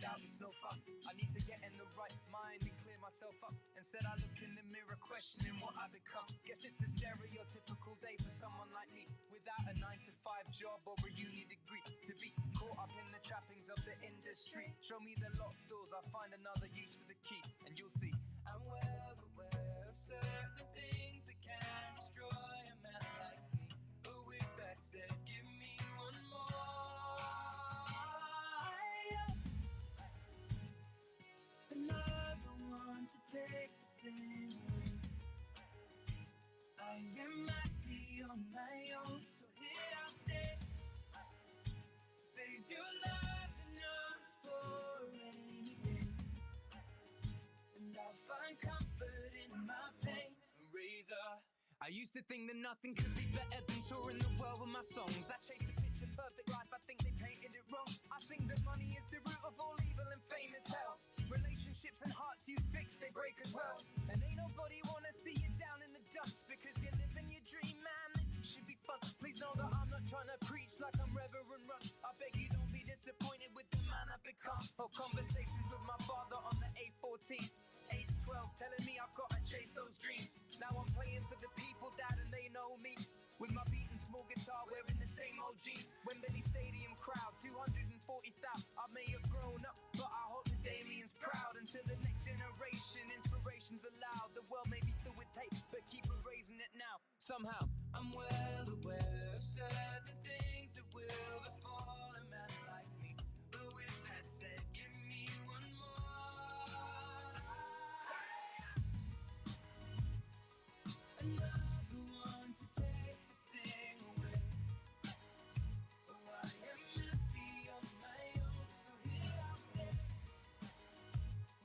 doubt it's no fun. I need to get in the right mind and clear myself up. Instead I look in the mirror questioning what I become. Guess it's a stereotypical day for someone like me, without a 9-to-5 job or a uni degree, to be caught up in the trappings of the industry. Show me the locked doors, I'll find another use for the key, and you'll see I'm well aware of certain things that can destroy a man like me. But with that said, give me one more. Another one to take the sting away. I am happy on my own, so here I'll stay. Save your love and arms for a rainy day, and I'll find comfort in my pain. Razor. I used to think that nothing could be better than touring the world with my songs. I chased the picture perfect life, I think they painted it wrong. I think that money is the root of all evil and fame is hell. Relationships and hearts you fix, they break as well. And ain't nobody wanna see you down in the dumps, because you're living your dream, man. It should be fun. Please know that I'm not trying to preach like I'm Reverend Run. I beg you don't be disappointed with the man I've become. Or conversations with my father on the A14. Age 12, telling me I've got to chase those dreams. Now I'm playing for the people, dad, and they know me. With my beating small guitar, wearing the same old jeans. Wembley Stadium crowd, 240,000. I may have grown up, but I hope that Damien's proud. Until the next generation, inspiration's allowed. The world may be filled with hate, but keep erasing it now. Somehow, I'm well aware of certain things that will befall a man like me. But with that said, give me one more. Another one to take the sting away. Oh, I am happy on my own, so here I'll stay.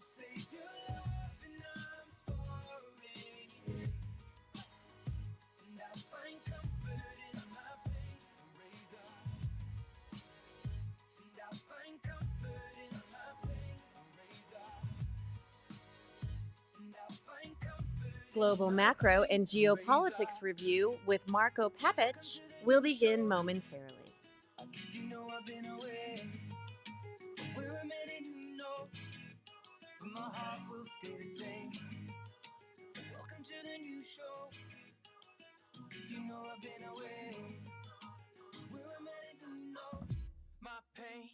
Save your love and arms for a rainy day, and I'll find comfort in my pain. Razor. And I'll find comfort in my pain. Razor. And I'll find comfort. Global macro and geopolitics review with Marko Papic will begin momentarily. I guess you know I've been away, but where I'm headed, who knows? But my heart will stay the same. Welcome to the new show. Cause you know I've been away, where I'm headed, who knows? My pain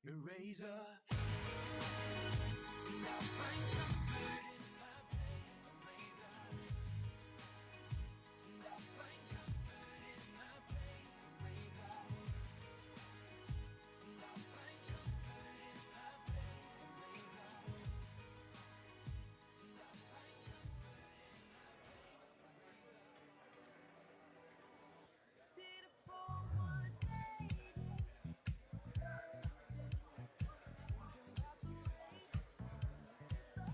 eraser, and I'll find comfort in my pain eraser, and I'll find comfort in my pain eraser, and I'll find comfort in my pain eraser, and I'll find comfort in my pain eraser. Did it for one day, crazy, thinking about the way I used to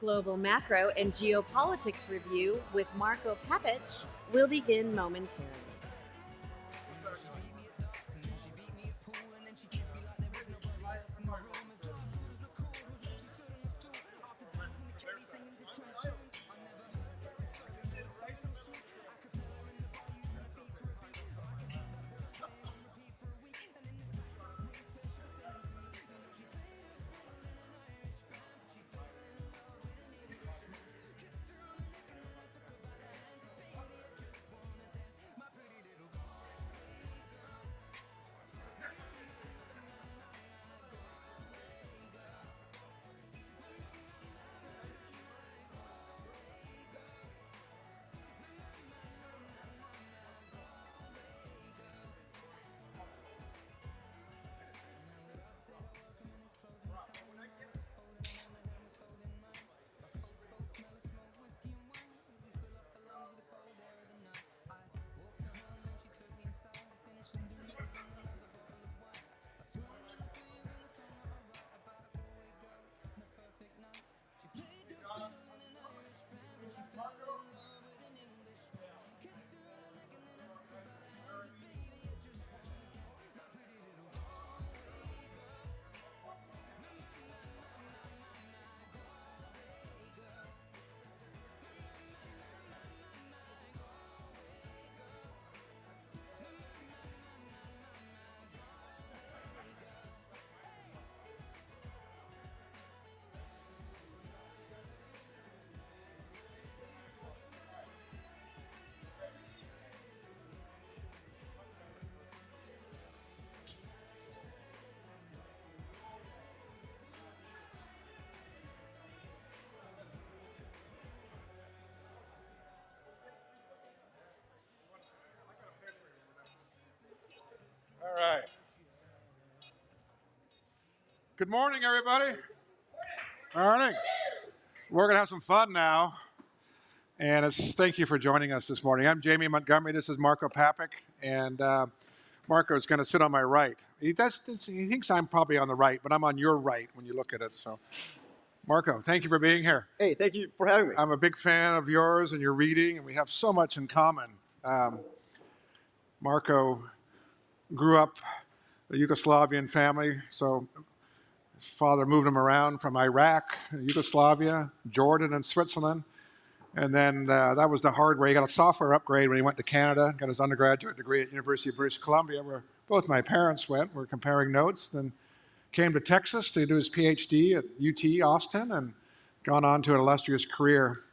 Global Macro and Geopolitics Review with Marko Papic will begin momentarily. All right. Good morning, everybody. Morning. We're going to have some fun now. And thank you for joining us this morning. I'm Jamie Montgomery. This is Marko Papic. And Marko is going to sit on my right. He thinks I'm probably on the right, but I'm on your right when you look at it. So, Marko, thank you for being here. Hey, thank you for having me. I'm a big fan of yours and your reading, and we have so much in common. Marko grew up a Yugoslavian family, so his father moved him around from Iraq, Yugoslavia, Jordan, and Switzerland. And then that was the hard way. He got a software upgrade when he went to Canada, got his undergraduate degree at University of British Columbia, where both my parents went. We're comparing notes. Then came to Texas to do his PhD at UT Austin and gone on to an illustrious career,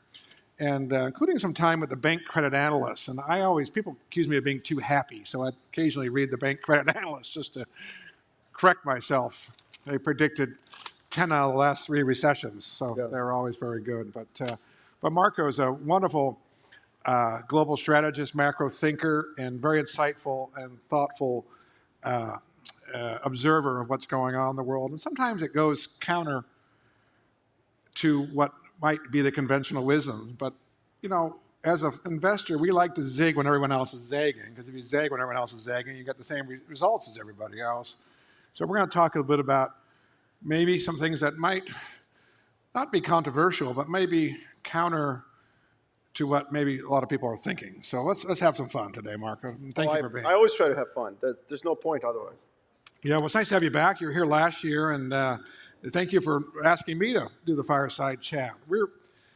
and including some time with the bank credit analysts. And people accuse me of being too happy, so I occasionally read the bank credit analysts just to correct myself. They predicted 10 out of the last 3 recessions, so yeah. They were always very good. But Marko is a wonderful global strategist, macro thinker, and very insightful and thoughtful observer of what's going on in the world. And sometimes it goes counter to what might be the conventional wisdom. But, you know, as an investor, we like to zig when everyone else is zagging, because if you zag when everyone else is zagging, you get the same results as everybody else. So we're going to talk a little bit about maybe some things that might not be controversial, but maybe counter to what maybe a lot of people are thinking. So let's have some fun today, Marko. Thank you for being here. I always try to have fun. There's no point otherwise. Yeah, well, it's nice to have you back. You were here last year, and thank you for asking me to do the fireside chat.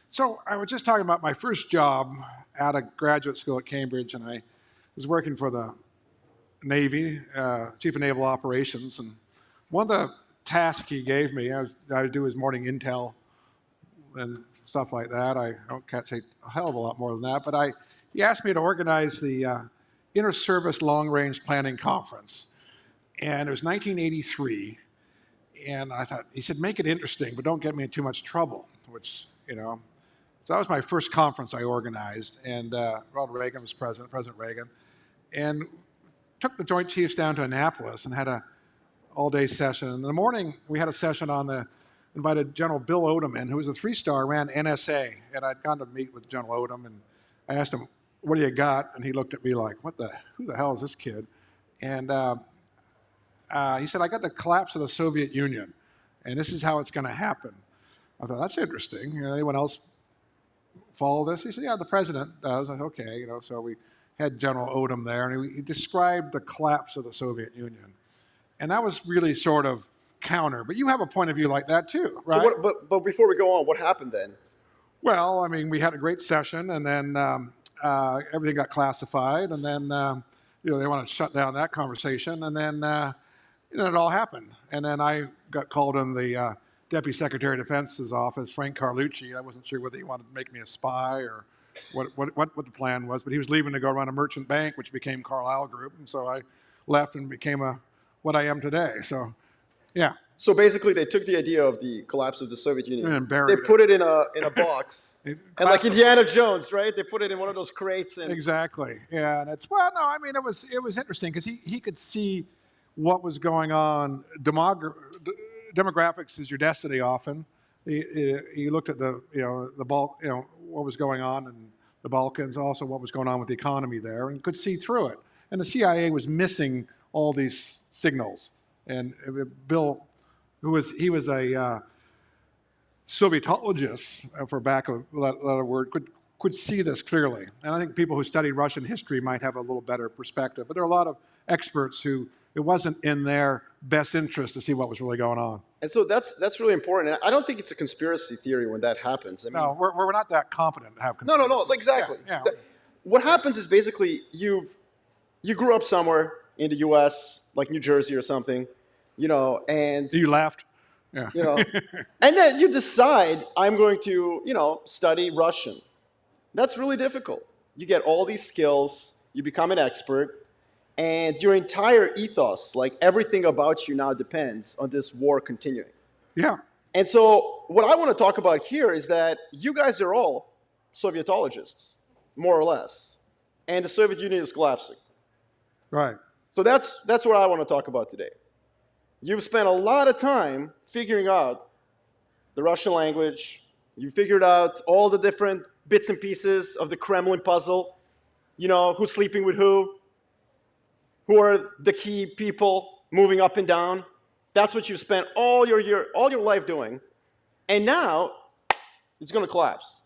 So I was just talking about my first job out of graduate school at Cambridge, and I was working for the Navy, Chief of Naval Operations, and one of the tasks he gave me, I would do his morning intel and stuff like that. I can't say a hell of a lot more than that, but he asked me to organize the Inter-Service Long-Range Planning Conference, and it was 1983, and I thought, he said, make it interesting, but don't get me in too much trouble, which, you know, so that was my first conference I organized, and Ronald Reagan was president, President Reagan, and took the Joint Chiefs down to Annapolis and had a all-day session. In the morning, we had a session invited General Bill Odom in, who was a 3-star, ran NSA, and I'd gone to meet with General Odom, and I asked him, what do you got? And he looked at me like, who the hell is this kid? And he said, I got the collapse of the Soviet Union, and this is how it's going to happen. I thought, that's interesting. Anyone else follow this? He said, yeah, the president does. I said, okay, so we had General Odom there, and he described the collapse of the Soviet Union. And that was really sort of counter. But you have a point of view like that too, right? So but before we go on, what happened then? Well, I mean, we had a great session, and then everything got classified, and then they wanted to shut down that conversation, and then it all happened. And then I got called in the Deputy Secretary of Defense's office, Frank Carlucci. I wasn't sure whether he wanted to make me a spy or what the plan was, but he was leaving to go run a merchant bank, which became Carlyle Group, and so I left and became what I am today. So, yeah. So basically, they took the idea of the collapse of the Soviet Union, And buried they it. put it in a box, and like Indiana Jones, right? They put it in one of those crates. And Exactly. Yeah, and it was interesting because he could see what was going on. Demographics is your destiny often. He looked at what was going on in the Balkans, also what was going on with the economy there, and could see through it. And the CIA was missing all these signals. And Bill, he was a Sovietologist, for back of that word, could see this clearly. And I think people who study Russian history might have a little better perspective. But there are a lot of experts who it wasn't in their best interest to see what was really going on. And so that's really important. And I don't think it's a conspiracy theory when that happens. I mean, No, we're not that competent to have conspiracy. no, exactly. Yeah. What happens is basically you grew up somewhere in the U.S., like New Jersey or something, and You laughed? Yeah. and then you decide I'm going to, study Russian. That's really difficult. You get all these skills, you become an expert, and your entire ethos, like everything about you now depends on this war continuing. Yeah. And so what I want to talk about here is that you guys are all Sovietologists, more or less, and the Soviet Union is collapsing. Right. So that's what I want to talk about today. You've spent a lot of time figuring out the Russian language. You figured out all the different bits and pieces of the Kremlin puzzle. Who's sleeping with who are the key people moving up and down. That's what you've spent all your life doing. And now it's going to collapse.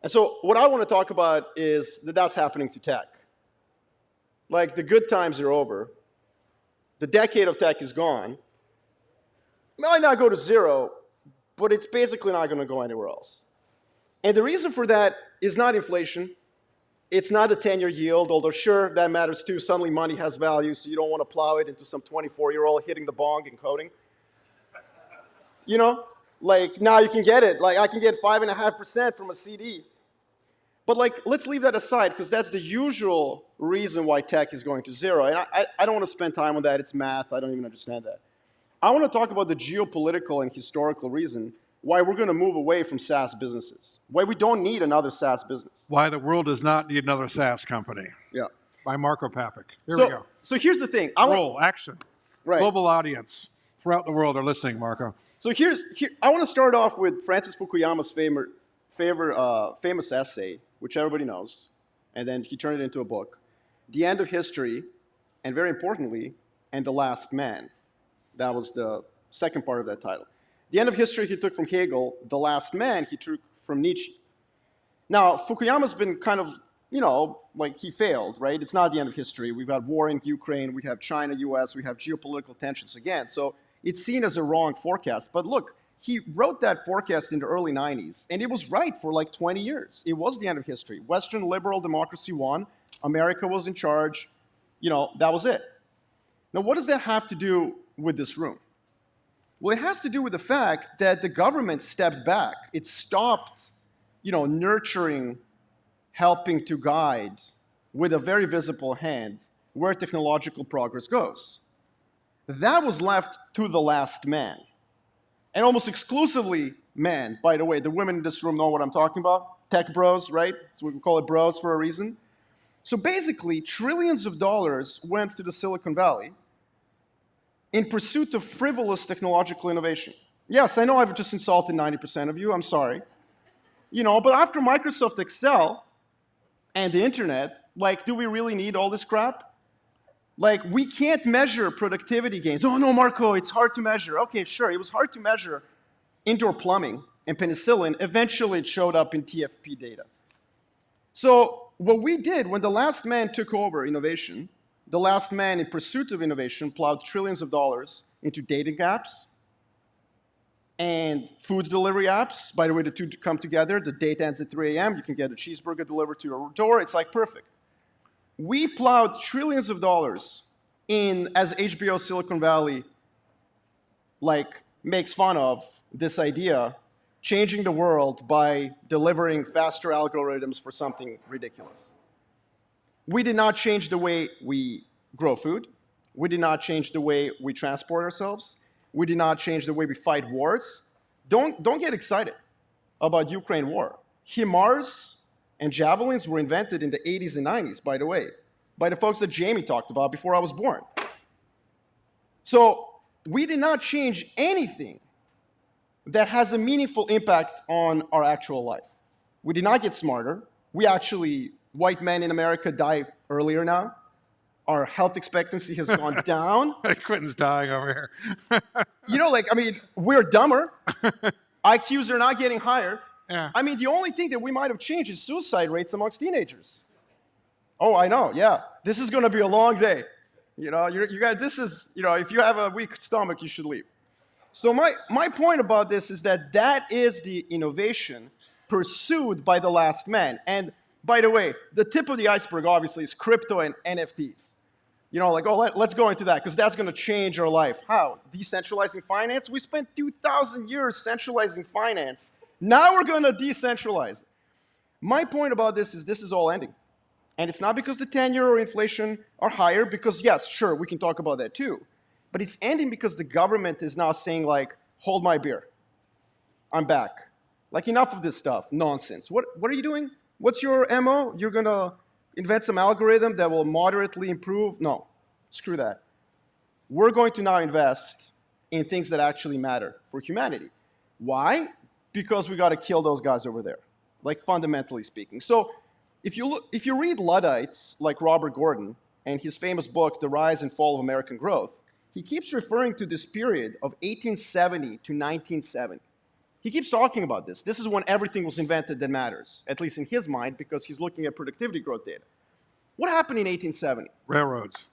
And so what I want to talk about is that's happening to tech. Like, the good times are over. The decade of tech is gone. It might not go to zero, but it's basically not going to go anywhere else. And the reason for that is not inflation. It's not the 10-year yield, although sure, that matters too. Suddenly money has value, so you don't want to plow it into some 24-year-old hitting the bong and coding. Like, now you can get it. Like, I can get 5.5% from a CD. But let's leave that aside, because that's the usual reason why tech is going to zero. And I don't want to spend time on that. It's math. I don't even understand that. I want to talk about the geopolitical and historical reason why we're going to move away from SaaS businesses, why we don't need another SaaS business. Why the world does not need another SaaS company. Yeah. By Marko Papic. Here we go. So here's the thing. Roll, action. Right. Global audience throughout the world are listening, Marko. So I want to start off with Francis Fukuyama's famous essay, which everybody knows, and then he turned it into a book, The End of History, and very importantly, And the Last Man. That was the second part of that title. The End of History he took from Hegel, The Last Man he took from Nietzsche. Now, Fukuyama's been kind of, he failed, right? It's not the end of history. We've got war in Ukraine, we have China, US, we have geopolitical tensions again. So it's seen as a wrong forecast. But look, he wrote that forecast in the early 90s, and it was right for 20 years. It was the end of history. Western liberal democracy won. America was in charge. That was it. Now, what does that have to do with this room? Well, it has to do with the fact that the government stepped back. It stopped, nurturing, helping to guide with a very visible hand where technological progress goes. That was left to the last man. And almost exclusively men, by the way. The women in this room know what I'm talking about. Tech bros, right? So we call it bros for a reason. So basically, trillions of dollars went to the Silicon Valley in pursuit of frivolous technological innovation. Yes, I know I've just insulted 90% of you. I'm sorry. But after Microsoft Excel and the internet, do we really need all this crap? We can't measure productivity gains. Oh, no, Marko, it's hard to measure. Okay, sure, it was hard to measure indoor plumbing, and penicillin, eventually it showed up in TFP data. So what we did when the last man took over innovation, the last man in pursuit of innovation plowed trillions of dollars into dating apps and food delivery apps. By the way, the two come together. The date ends at 3 a.m. You can get a cheeseburger delivered to your door. It's like perfect. We plowed trillions of dollars in, as HBO Silicon Valley makes fun of this idea, changing the world by delivering faster algorithms for something ridiculous. We did not change the way we grow food. We did not change the way we transport ourselves. We did not change the way we fight wars. Don't get excited about Ukraine war. HIMARS and javelins were invented in the 80s and 90s, by the way, by the folks that Jamie talked about before I was born. So we did not change anything that has a meaningful impact on our actual life. We did not get smarter. We actually, white men in America die earlier now. Our health expectancy has gone down. Quentin's dying over here. We're dumber. IQs are not getting higher. Yeah. The only thing that we might have changed is suicide rates amongst teenagers. Oh, I know, yeah. This is going to be a long day. You guys, if you have a weak stomach, you should leave. So my point about this is that is the innovation pursued by the last man. And by the way, the tip of the iceberg, obviously, is crypto and NFTs. Let's go into that, because that's going to change our life. How? Decentralizing finance? We spent 2,000 years centralizing finance. Now we're going to decentralize it. My point about this is all ending. And it's not because the 10-year or inflation are higher, because yes, sure, we can talk about that too. But it's ending because the government is now saying, hold my beer. I'm back. Enough of this stuff, nonsense. What are you doing? What's your MO? You're going to invent some algorithm that will moderately improve? No, screw that. We're going to now invest in things that actually matter for humanity. Why? Because we got to kill those guys over there, fundamentally speaking. So if you read Luddites like Robert Gordon and his famous book, The Rise and Fall of American Growth, he keeps referring to this period of 1870 to 1970. He keeps talking about this. This is when everything was invented that matters, at least in his mind, because he's looking at productivity growth data. What happened in 1870? Railroads.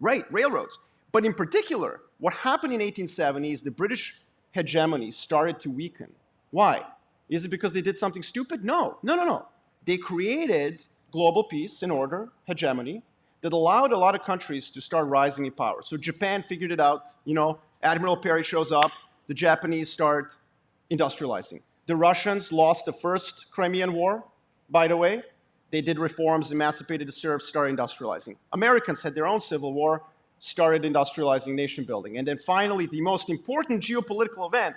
Right, railroads. But in particular, what happened in 1870 is the British hegemony started to weaken. Why? Is it because they did something stupid? No. They created global peace and order, hegemony, that allowed a lot of countries to start rising in power. So Japan figured it out. Admiral Perry shows up. The Japanese start industrializing. The Russians lost the first Crimean War, by the way. They did reforms, emancipated the serfs, started industrializing. Americans had their own civil war, started industrializing, nation building. And then finally, the most important geopolitical event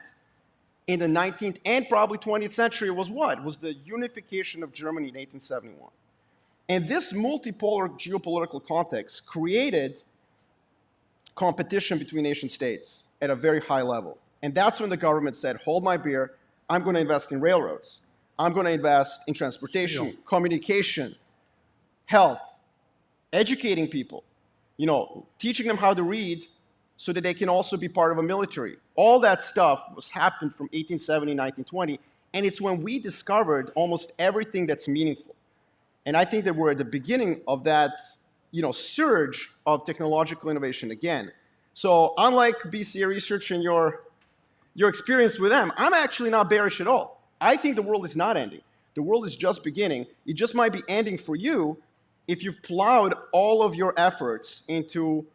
in the 19th and probably 20th century was what? Was the unification of Germany in 1871. And this multipolar geopolitical context created competition between nation states at a very high level. And that's when the government said, hold my beer, I'm going to invest in railroads. I'm going to invest in transportation, communication, health, educating people, teaching them how to read so that they can also be part of a military. All that stuff happened from 1870, 1920, and it's when we discovered almost everything that's meaningful. And I think that we're at the beginning of that, surge of technological innovation again. So unlike BCA Research and your experience with them, I'm actually not bearish at all. I think the world is not ending. The world is just beginning. It just might be ending for you if you've plowed all of your efforts into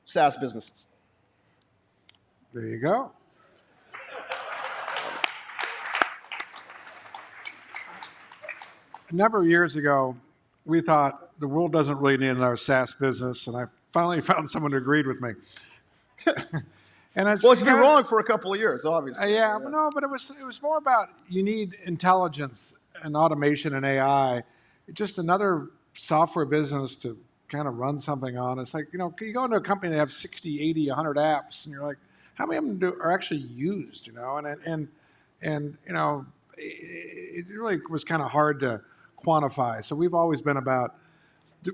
SaaS businesses. There you go. A number of years ago, we thought the world doesn't really need another SaaS business, and I finally found someone who agreed with me. It's been wrong for a couple of years, obviously. But it was more about you need intelligence and automation and AI. Just another software business to kind of run something on. It's like, you go into a company that have 60, 80, 100 apps, and you're like, how many of them are actually used, And it really was kind of hard to quantify. So we've always been about,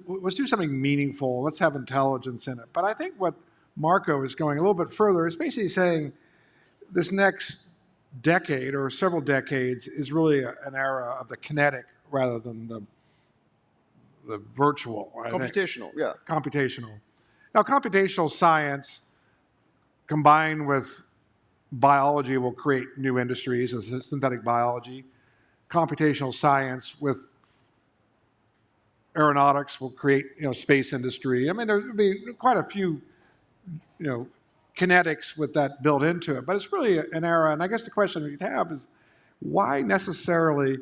let's do something meaningful. Let's have intelligence in it. But I think what Marko is going a little bit further is basically saying this next decade or several decades is really an era of the kinetic rather than the virtual. Computational, yeah. Computational. Now, computational science combined with biology will create new industries, as synthetic biology. Computational science with aeronautics will create, space industry. I mean, there will be quite a few, kinetics with that built into it. But it's really an era, and I guess the question you'd have is, why necessarily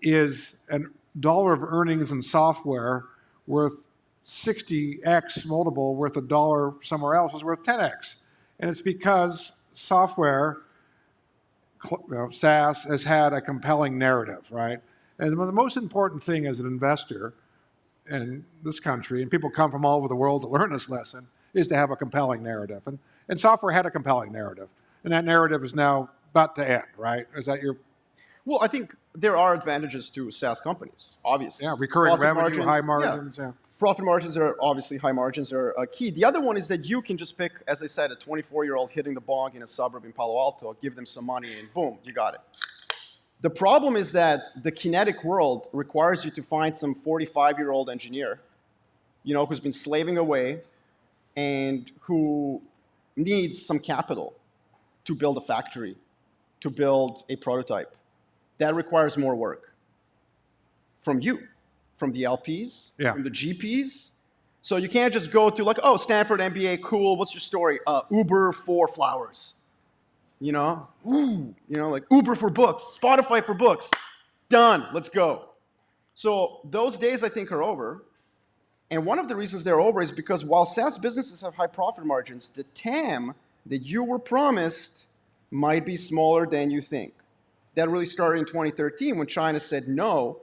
is a dollar of earnings in software worth 60x multiple worth a dollar somewhere else is worth 10x? And it's because software, SaaS, has had a compelling narrative, right? And the most important thing as an investor in this country, and people come from all over the world to learn this lesson, is to have a compelling narrative. And software had a compelling narrative. And that narrative is now about to end, right? Is that your... Well, I think there are advantages to SaaS companies, obviously. Yeah, recurring revenue, high margins, yeah. Profit margins are obviously, high margins are key. The other one is that you can just pick, as I said, a 24-year-old hitting the bong in a suburb in Palo Alto, give them some money, and boom, you got it. The problem is that the kinetic world requires you to find some 45-year-old engineer, who's been slaving away and who needs some capital to build a factory, to build a prototype. That requires more work from you, from the LPs, from the GPs. So you can't just go to Stanford MBA, cool, what's your story? Uber for flowers. Uber for books, Spotify for books. Done, let's go. So those days, I think, are over. And one of the reasons they're over is because while SaaS businesses have high profit margins, the TAM that you were promised might be smaller than you think. That really started in 2013 when China said no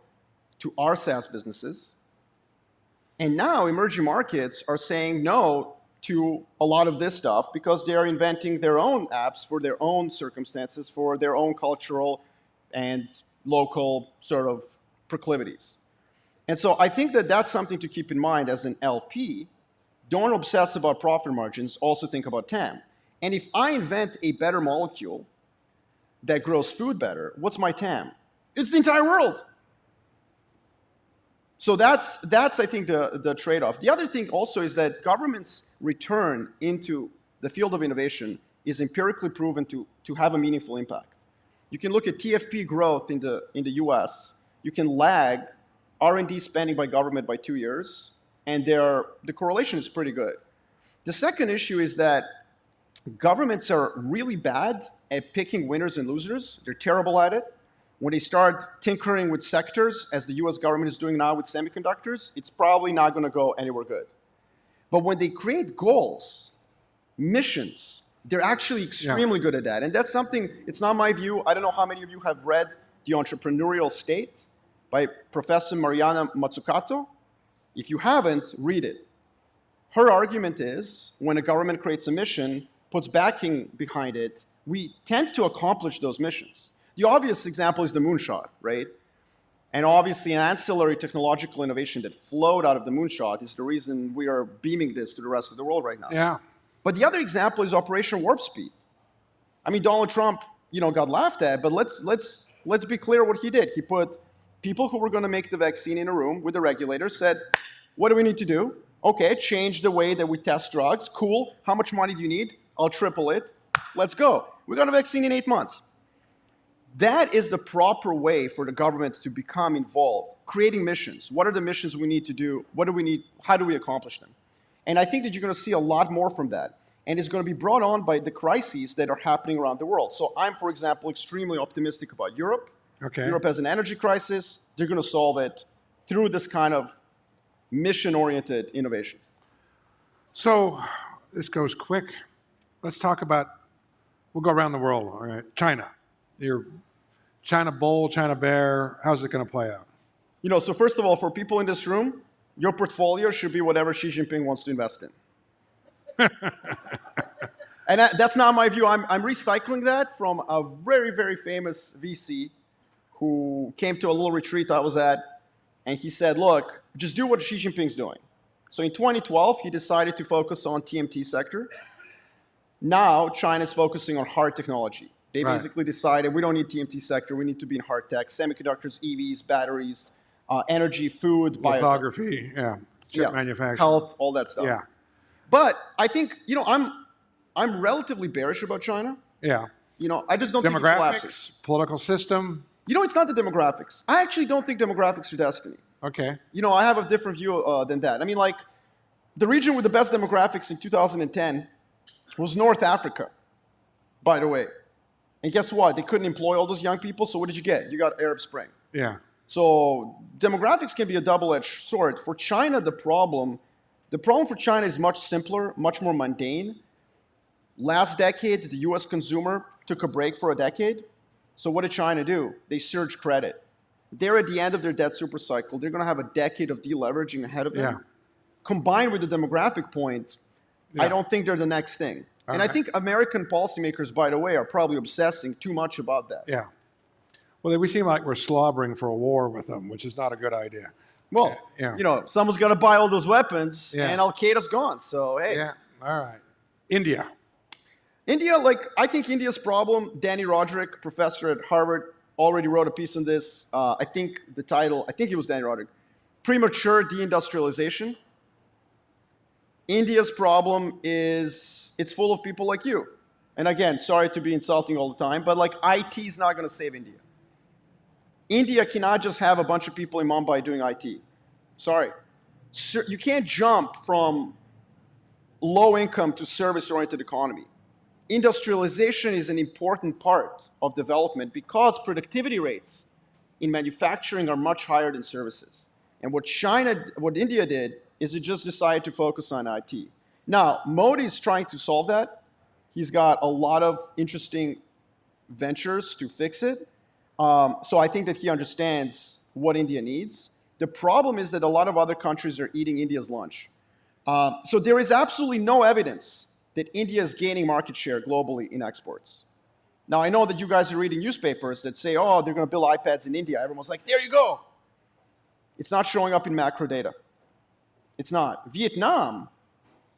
to our SaaS businesses. And now emerging markets are saying no to a lot of this stuff because they are inventing their own apps for their own circumstances, for their own cultural and local sort of proclivities. And so I think that that's something to keep in mind as an LP. Don't obsess about profit margins, also think about TAM. And if I invent a better molecule that grows food better, what's my TAM? It's the entire world. So that's I think, the trade-off. The other thing also is that government's return into the field of innovation is empirically proven to have a meaningful impact. You can look at TFP growth in the US. You can lag R&D spending by government by 2 years, and the correlation is pretty good. The second issue is that governments are really bad at picking winners and losers. They're terrible at it. When they start tinkering with sectors, as the US government is doing now with semiconductors, it's probably not going to go anywhere good. But when they create goals, missions, they're actually extremely good at that. And that's something, it's not my view. I don't know how many of you have read The Entrepreneurial State by Professor Mariana Mazzucato. If you haven't, read it. Her argument is, when a government creates a mission, puts backing behind it, we tend to accomplish those missions. The obvious example is the moonshot, right? And obviously an ancillary technological innovation that flowed out of the moonshot is the reason we are beaming this to the rest of the world right now. Yeah. But the other example is Operation Warp Speed. I mean, Donald Trump, got laughed at, but let's be clear what he did. He put people who were going to make the vaccine in a room with the regulators, said, what do we need to do? Okay, change the way that we test drugs. Cool. How much money do you need? I'll triple it. Let's go. We got a vaccine in 8 months. That is the proper way for the government to become involved, creating missions. What are the missions we need to do? What do we need? How do we accomplish them? And I think that you're going to see a lot more from that. And it's going to be brought on by the crises that are happening around the world. So I'm, for example, extremely optimistic about Europe. Okay. Europe has an energy crisis. They're going to solve it through this kind of mission-oriented innovation. So this goes quick. Let's talk about, we'll go around the world, all right? China. Your China bull, China bear, how's it going to play out? So first of all, for people in this room, your portfolio should be whatever Xi Jinping wants to invest in. And that's not my view. I'm recycling that from a very, very famous VC who came to a little retreat I was at, and he said, look, just do what Xi Jinping's doing. So in 2012, he decided to focus on TMT sector. Now, China's focusing on hard technology. They Right. basically decided we don't need TMT sector. We need to be in hard tech, semiconductors, EVs, batteries, energy, food, biotech. Lithography, yeah. Chip manufacturing. Health, all that stuff. Yeah. But I think, I'm relatively bearish about China. Yeah. I just don't think it collapses. Demographics, political system. It's not the demographics. I actually don't think demographics are destiny. Okay. I have a different view than that. I mean, like, the region with the best demographics in 2010 was North Africa, by the way. And guess what? They couldn't employ all those young people, so what did you get? You got Arab Spring. Yeah. So demographics can be a double-edged sword. For China, the problem for China is much simpler, much more mundane. Last decade, the US consumer took a break for a decade. So what did China do? They surged credit. They're at the end of their debt supercycle. They're going to have a decade of deleveraging ahead of them. Yeah. Combined with the demographic point, I don't think they're the next thing. I think American policymakers, by the way, are probably obsessing too much about that. Yeah. Well, we seem like we're slobbering for a war with them, which is not a good idea. Well, someone's got to buy all those weapons, and Al-Qaeda's gone. So, hey. Yeah. All right. India, I think India's problem, Danny Roderick, professor at Harvard, already wrote a piece on this. I think it was Danny Roderick. Premature deindustrialization. India's problem is it's full of people like you. And again, sorry to be insulting all the time, but like IT is not going to save India. India cannot just have a bunch of people in Mumbai doing IT. Sorry. You can't jump from low income to service-oriented economy. Industrialization is an important part of development because productivity rates in manufacturing are much higher than services. And what India did is it just decided to focus on IT. Now, Modi is trying to solve that. He's got a lot of interesting ventures to fix it. So I think that he understands what India needs. The problem is that a lot of other countries are eating India's lunch. So there is absolutely no evidence that India is gaining market share globally in exports. Now, I know that you guys are reading newspapers that say, oh, they're going to build iPads in India. Everyone's like, there you go. It's not showing up in macro data. It's not. Vietnam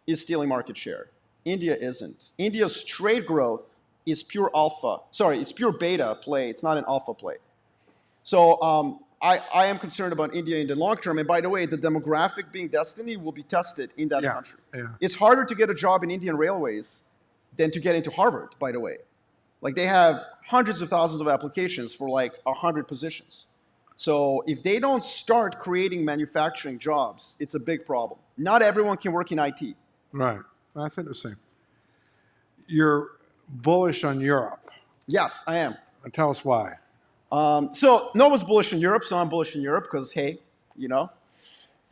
is stealing market share. India isn't. India's trade growth is pure alpha. Sorry, it's pure beta play. It's not an alpha play. So I am concerned about India in the long term. And by the way, the demographic being destiny will be tested in that country. Yeah. It's harder to get a job in Indian railways than to get into Harvard, by the way. Like they have hundreds of thousands of applications for like 100 positions. So if they don't start creating manufacturing jobs, it's a big problem. Not everyone can work in IT. Right. That's interesting. You're bullish on Europe. Yes, I am. And tell us why. So no one's bullish in Europe, so I'm bullish in Europe because, hey,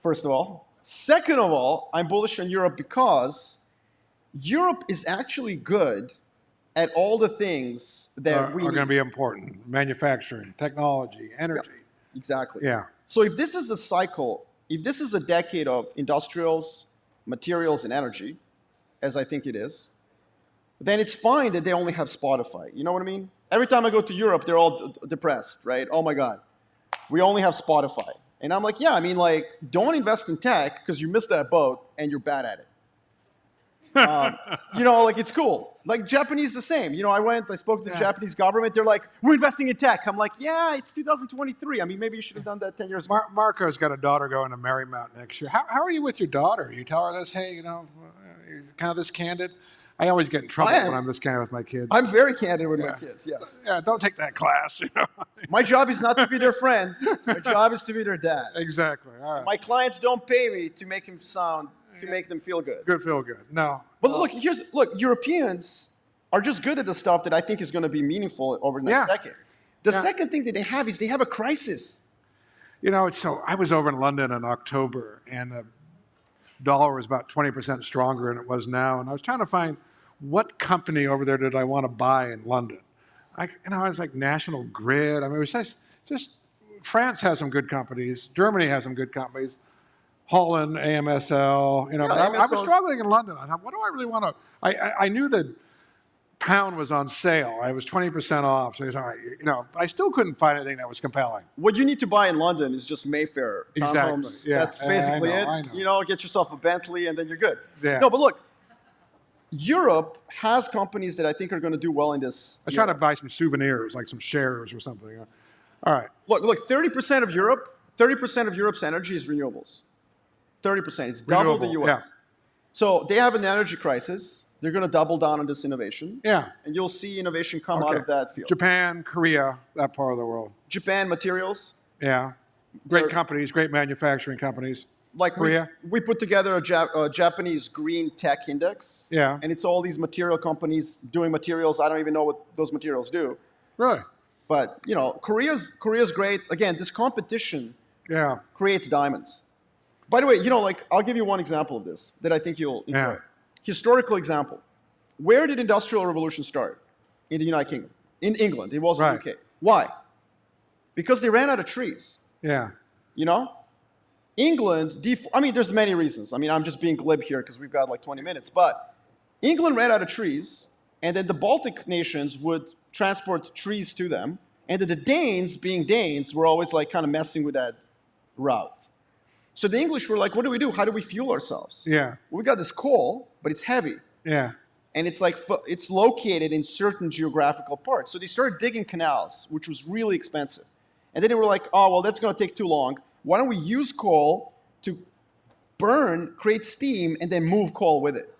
first of all. Second of all, I'm bullish on Europe because Europe is actually good at all the things that are going to be important. Manufacturing, technology, energy. Yeah, exactly. Yeah. So if this is the cycle, if this is a decade of industrials, materials, and energy, as I think it is, then it's fine that they only have Spotify. You know what I mean? Every time I go to Europe, they're all depressed, right? Oh my God, we only have Spotify. And I'm like, yeah, I mean, like, don't invest in tech because you missed that boat and you're bad at it. Like, it's cool. Like, Japanese, the same. I spoke to the Japanese government. They're like, we're investing in tech. I'm like, yeah, it's 2023. I mean, maybe you should have done that 10 years ago. Marko's got a daughter going to Marymount next year. How are you with your daughter? You tell her this, hey, you're kind of this candid? I always get in trouble when I'm this candid with my kids. I'm very candid with my kids, yes. Yeah, don't take that class. My job is not to be their friend. My job is to be their dad. Exactly. All right. My clients don't pay me to make them feel good. Feel good. No. But look, Europeans are just good at the stuff that I think is going to be meaningful over the next decade. The second thing that they have is they have a crisis. So I was over in London in October, and the dollar was about 20% stronger than it was now, and I was trying to find what company over there did I want to buy in London. I was like National Grid. I mean, it was just France has some good companies. Germany has some good companies. Holland, AMSL. I was struggling in London. I thought, what do I really want to? I knew the pound was on sale. I was 20% off. So I thought, I still couldn't find anything that was compelling. What you need to buy in London is just Mayfair. Exactly. Yeah. That's basically it. I know. Get yourself a Bentley and then you're good. Yeah. No, but look, Europe has companies that I think are going to do well in this. I try to buy some souvenirs, like some shares or something. All right. Look, 30% of Europe's energy is renewables. 30%. It's double the US. Yeah. So they have an energy crisis. They're going to double down on this innovation. Yeah. And you'll see innovation come out of that field. Japan, Korea, that part of the world. Japan materials. Yeah. Great companies, great manufacturing companies. Like Korea. We put together a Japanese green tech index. Yeah. And it's all these material companies doing materials. I don't even know what those materials do. Really? But, you know, Korea's great. Again, this competition creates diamonds. By the way, you know, like, I'll give you one example of this that I think you'll enjoy. Yeah. Historical example. Where did Industrial Revolution start? In the United Kingdom. In England. It wasn't the UK. Why? Because they ran out of trees. Yeah. You know? England, I mean, there's many reasons. I mean, I'm just being glib here because we've got like 20 minutes. But England ran out of trees, and then the Baltic nations would transport trees to them. And then the Danes, being Danes, were always like kind of messing with that route. So the English were like, what do? How do we fuel ourselves? Yeah. We got this coal, but it's heavy. Yeah. And it's like, it's located in certain geographical parts. So they started digging canals, which was really expensive. And then they were like, oh, well, that's going to take too long. Why don't we use coal to burn, create steam, and then move coal with it?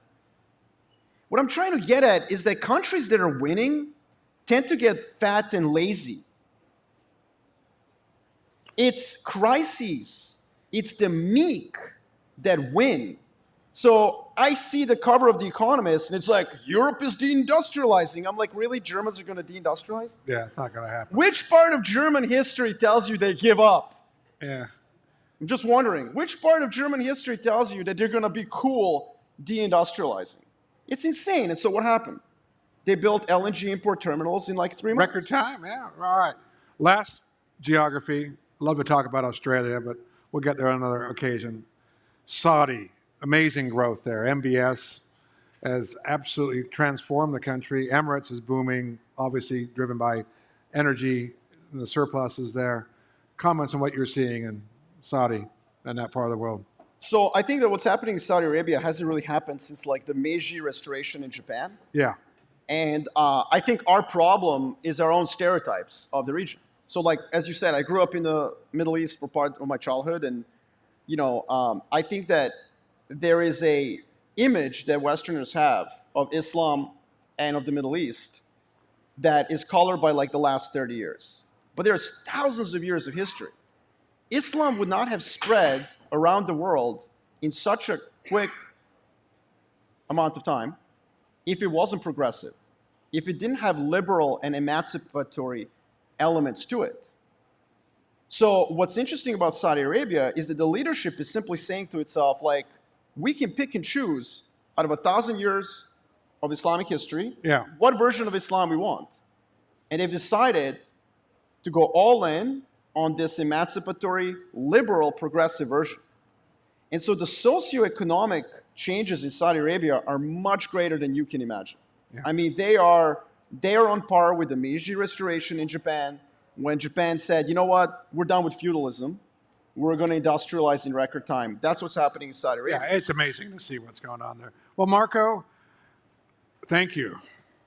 What I'm trying to get at is that countries that are winning tend to get fat and lazy. It's crises. It's the meek that win. So I see the cover of The Economist, and it's like, Europe is deindustrializing. I'm like, really? Germans are going to deindustrialize? Yeah, it's not going to happen. Which part of German history tells you they give up? Yeah. I'm just wondering, which part of German history tells you that they're going to be cool deindustrializing? It's insane. And so what happened? They built LNG import terminals in like 3 months. Record time, yeah. All right. Last geography. I'd love to talk about Australia, but we'll get there on another occasion. Saudi, amazing growth there. MBS has absolutely transformed the country. Emirates is booming, obviously driven by energy, and the surpluses there. Comments on what you're seeing in Saudi and that part of the world. So I think that what's happening in Saudi Arabia hasn't really happened since like the Meiji Restoration in Japan. Yeah. And I think our problem is our own stereotypes of the region. So like, as you said, I grew up in the Middle East for part of my childhood. And, you know, I think that there is a image that Westerners have of Islam and of the Middle East that is colored by like the last 30 years. But there's thousands of years of history. Islam would not have spread around the world in such a quick amount of time if it wasn't progressive, if it didn't have liberal and emancipatory elements to it. So what's interesting about Saudi Arabia is that the leadership is simply saying to itself, like, we can pick and choose out of 1,000 years of Islamic history, what version of Islam we want. And they've decided to go all in on this emancipatory, liberal, progressive version. And so the socioeconomic changes in Saudi Arabia are much greater than you can imagine. Yeah. I mean, they are on par with the Meiji Restoration in Japan, when Japan said, you know what, we're done with feudalism. We're going to industrialize in record time. That's what's happening in Saudi Arabia. Yeah, it's amazing to see what's going on there. Well, Marko, thank you.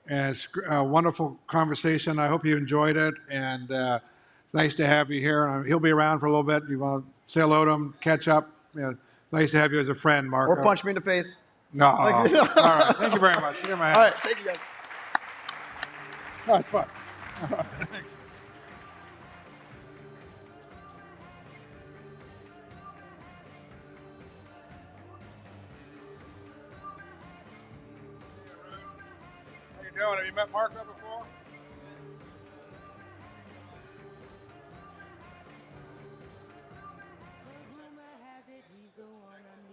It's a wonderful conversation. I hope you enjoyed it. And it's nice to have you here. He'll be around for a little bit. You want to say hello to him, catch up? You know, nice to have you as a friend, Marko. Or punch me in the face. No. All right. Thank you very much. All right. Thank you, guys. Oh, it's fun. How you doing? Have you met Marko before?